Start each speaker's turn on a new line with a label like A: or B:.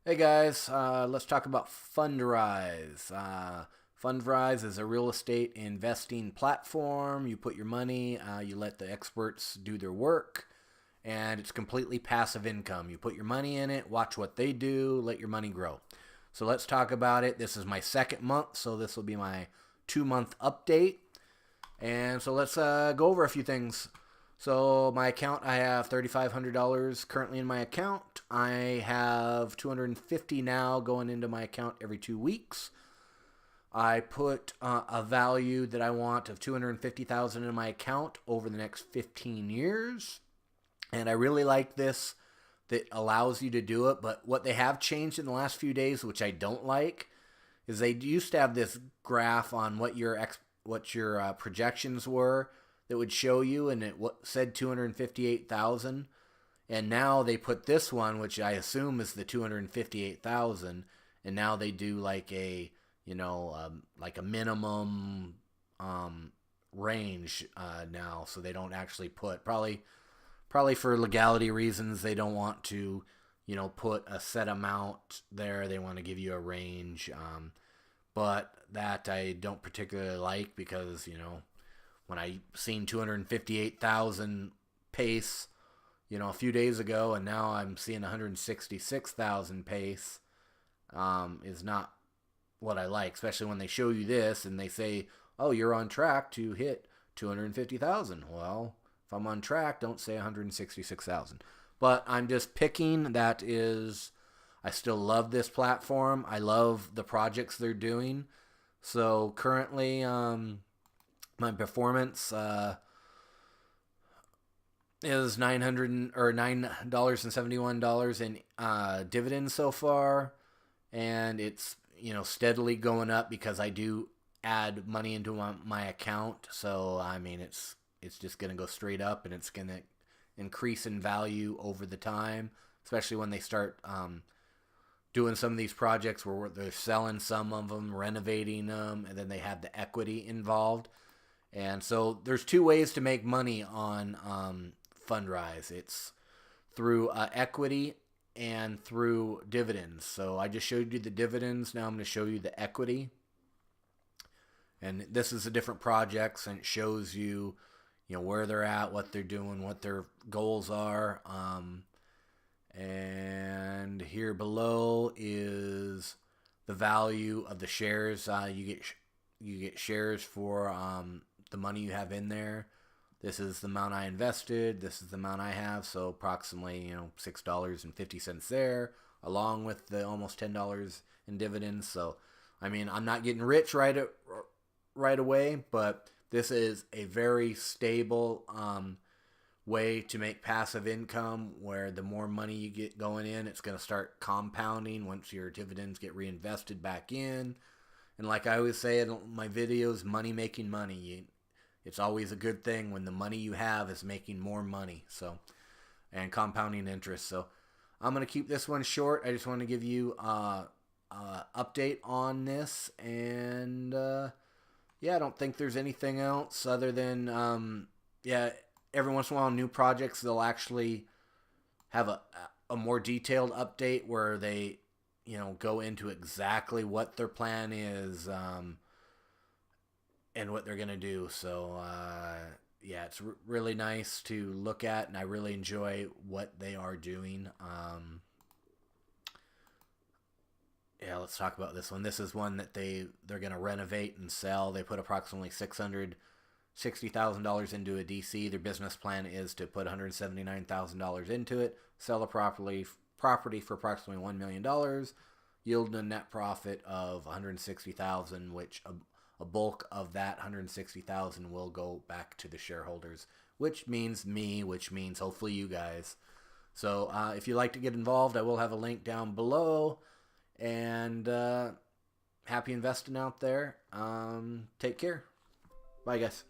A: Hey guys, let's talk about Fundrise. Fundrise is a real estate investing platform. You put your money, you let the experts do their work, and it's completely passive income. You put your money in it, watch what they do, let your money grow. So let's talk about it. This is my second month, so this will be my 2-month update. And so let's go over a few things. So my account, I have $3,500 currently in my account. I have 250 now going into my account every 2 weeks. I put a value that I want of 250,000 in my account over the next 15 years. And I really like this that allows you to do it. But what they have changed in the last few days, which I don't like, is they used to have this graph on what your projections were that would show you, and it said 258,000, and now they put this one, which I assume is the 258,000, and now they do like a like a minimum range now, so they don't actually put probably for legality reasons they don't want to put a set amount there. They want to give you a range, but that I don't particularly like because when I seen 258,000 pace, a few days ago, and now I'm seeing 166,000 pace, is not what I like, especially when they show you this and they say, oh, you're on track to hit 250,000. Well, if I'm on track, don't say 166,000. But I'm just picking I still love this platform. I love the projects they're doing. So currently, my performance is $971 in dividends so far, and it's steadily going up because I do add money into my account. So I mean, it's just gonna go straight up, and it's gonna increase in value over the time, especially when they start doing some of these projects where they're selling some of them, renovating them, and then they have the equity involved. And so there's two ways to make money on Fundrise. It's through equity and through dividends. So I just showed you the dividends. Now I'm going to show you the equity. And this is the different projects, and it shows you, where they're at, what they're doing, what their goals are. And here below is the value of the shares. You get shares for the money you have in there. This is the amount I invested. This is the amount I have. So approximately, $6.50 there, along with the almost $10 in dividends. So, I mean, I'm not getting rich right away, but this is a very stable way to make passive income, where the more money you get going in, it's going to start compounding once your dividends get reinvested back in. And like I always say in my videos, money making money. It's always a good thing when the money you have is making more money. So, and compounding interest. So I'm going to keep this one short. I just want to give you an update on this. And yeah, I don't think there's anything else other than, every once in a while, new projects, they'll actually have a more detailed update where they go into exactly what their plan is and what they're going to do. So, it's really nice to look at, and I really enjoy what they are doing. Let's talk about this one. This is one that they're going to renovate and sell. They put approximately $660,000 into a DC. Their business plan is to put $179,000 into it, sell the property for approximately $1 million, yielding a net profit of $160,000, which a bulk of that $160,000 will go back to the shareholders, which means me, which means hopefully you guys. So if you'd like to get involved, I will have a link down below. And happy investing out there. Take care. Bye, guys.